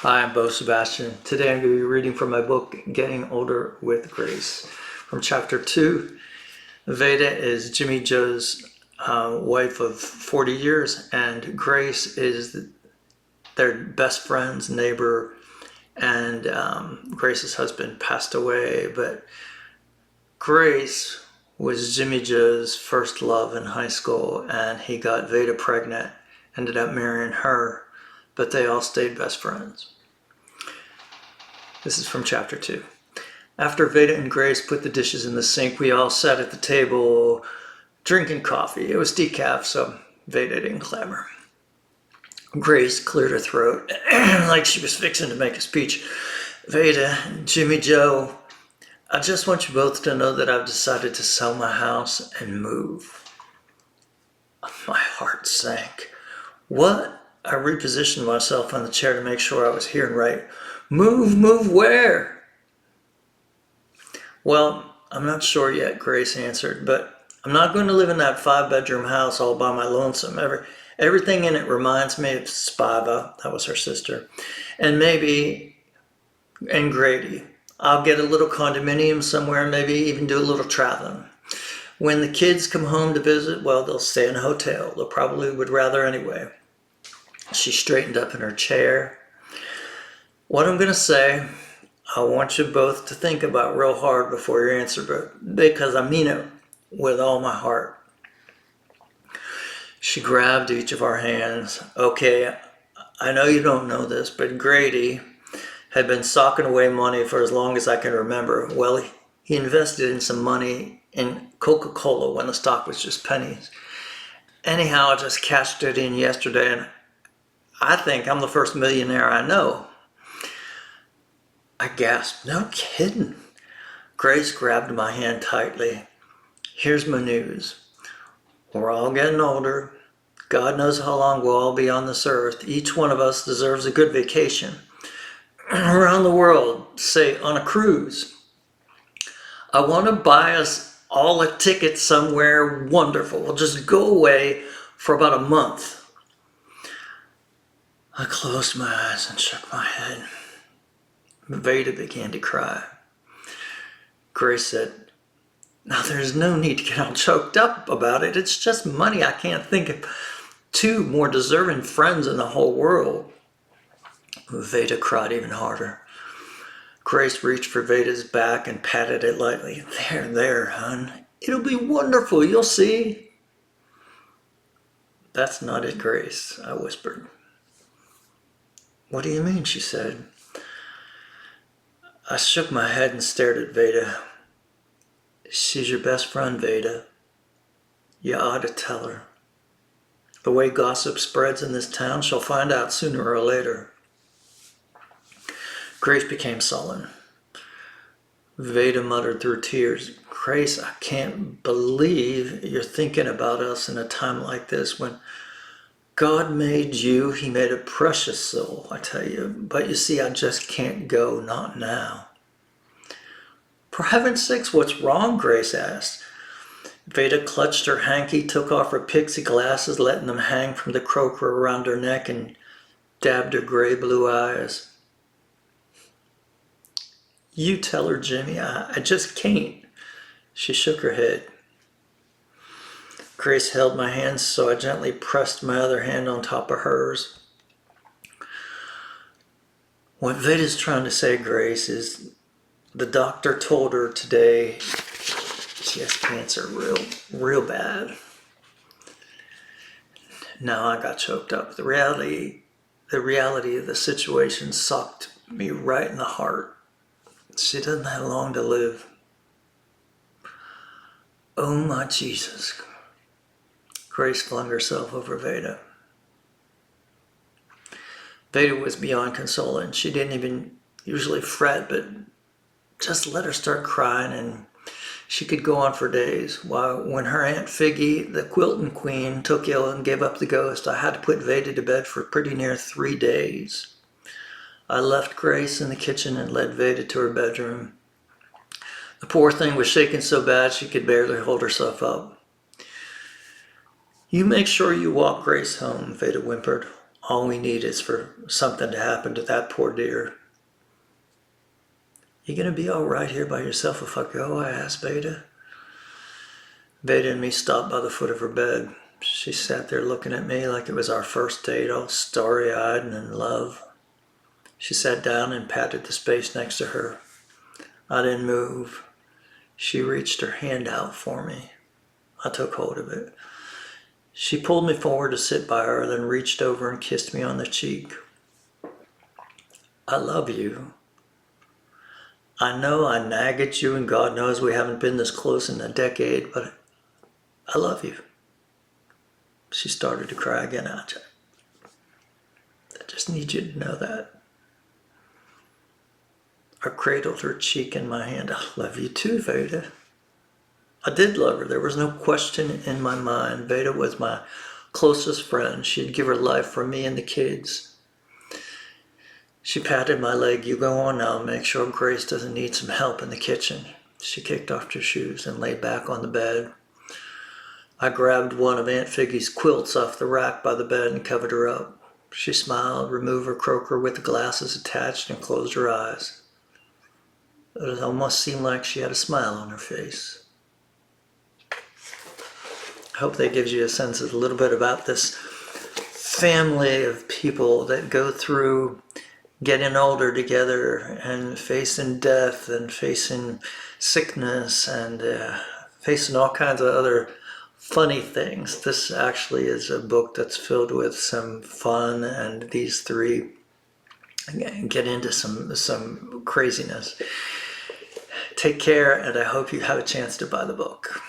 Hi, I'm Sebastian. Today I'm going to be reading from my book, Getting Older with Grace. From chapter 2, Veda is Jimmy Joe's wife of 40 years, and Grace is their best friend's neighbor, and Grace's husband passed away, but Grace was Jimmy Joe's first love in high school, and he got Veda pregnant, ended up marrying her, but they all stayed best friends. This is from chapter 2. After Veda and Grace put the dishes in the sink, we all sat at the table drinking coffee. It was decaf, so Veda didn't clamor. Grace cleared her throat like she was fixing to make a speech. Veda, Jimmy Joe, I just want you both to know that I've decided to sell my house and move. My heart sank. What? I repositioned myself on the chair to make sure I was hearing right. Move where? Well, I'm not sure yet, Grace answered, but I'm not going to live in that 5-bedroom house all by my lonesome. Everything in it reminds me of Spiva, that was her sister, and Grady. I'll get a little condominium somewhere and maybe even do a little traveling. When the kids come home to visit, well, they'll stay in a hotel. They probably would rather anyway. She straightened up in her chair. What I'm going to say, I want you both to think about real hard before you answer, because I mean it with all my heart. She grabbed each of our hands. Okay, I know you don't know this, but Grady had been socking away money for as long as I can remember. Well, he invested in some money in Coca-Cola when the stock was just pennies. Anyhow, I just cashed it in yesterday, and I think I'm the first millionaire I know. I gasped, no kidding. Grace grabbed my hand tightly. Here's my news. We're all getting older. God knows how long we'll all be on this earth. Each one of us deserves a good vacation. Around the world, say on a cruise. I want to buy us all a ticket somewhere wonderful. We'll just go away for about a month. I closed my eyes and shook my head. Veda began to cry. Grace said, now there's no need to get all choked up about it. It's just money. I can't think of 2 more deserving friends in the whole world. Veda cried even harder. Grace reached for Veda's back and patted it lightly. There, hon. It'll be wonderful. You'll see. That's not it, Grace, I whispered. What do you mean, she said. I shook my head and stared at Veda. She's your best friend, Veda. You ought to tell her. The way gossip spreads in this town, she'll find out sooner or later. Grace became sullen. Veda muttered through tears, Grace, I can't believe you're thinking about us in a time like this when God made you. He made a precious soul, I tell you. But you see, I just can't go, not now. For heaven's sakes, what's wrong? Grace asked. Veda clutched her hanky, took off her pixie glasses, letting them hang from the croaker around her neck, and dabbed her gray blue eyes. You tell her, Jimmy. I just can't. She shook her head. Grace held my hand, so I gently pressed my other hand on top of hers. What Veda's trying to say, Grace, is the doctor told her today she has cancer real bad. Now I got choked up. The reality of the situation sucked me right in the heart. She doesn't have long to live. Oh my Jesus. Grace flung herself over Veda. Veda was beyond consoling. She didn't even usually fret, but just let her start crying and she could go on for days. When her Aunt Figgy, the quilting queen, took ill and gave up the ghost, I had to put Veda to bed for pretty near 3 days. I left Grace in the kitchen and led Veda to her bedroom. The poor thing was shaking so bad she could barely hold herself up. You make sure you walk Grace home, Veda whimpered. all we need is for something to happen to that poor deer. You gonna be all right here by yourself if I go? I asked Veda. Veda and me stopped by the foot of her bed. She sat there looking at me like it was our first date, all starry-eyed and in love. She sat down and patted the space next to her. I didn't move. She reached her hand out for me. I took hold of it. She pulled me forward to sit by her, then reached over and kissed me on the cheek. I love you. I know I nag at you, and God knows we haven't been this close in a decade, but I love you. She started to cry again. I just need you to know that. I cradled her cheek in my hand. I love you too, Veda. I did love her. There was no question in my mind. Veda was my closest friend. She'd give her life for me and the kids. She patted my leg. You go on now. Make sure Grace doesn't need some help in the kitchen. She kicked off her shoes and lay back on the bed. I grabbed one of Aunt Figgy's quilts off the rack by the bed and covered her up. She smiled, removed her croaker with the glasses attached, and closed her eyes. It almost seemed like she had a smile on her face. I hope that gives you a sense of a little bit about this family of people that go through getting older together and facing death and facing sickness and facing all kinds of other funny things. This actually is a book that's filled with some fun, and these three get into some craziness. Take care, and I hope you have a chance to buy the book.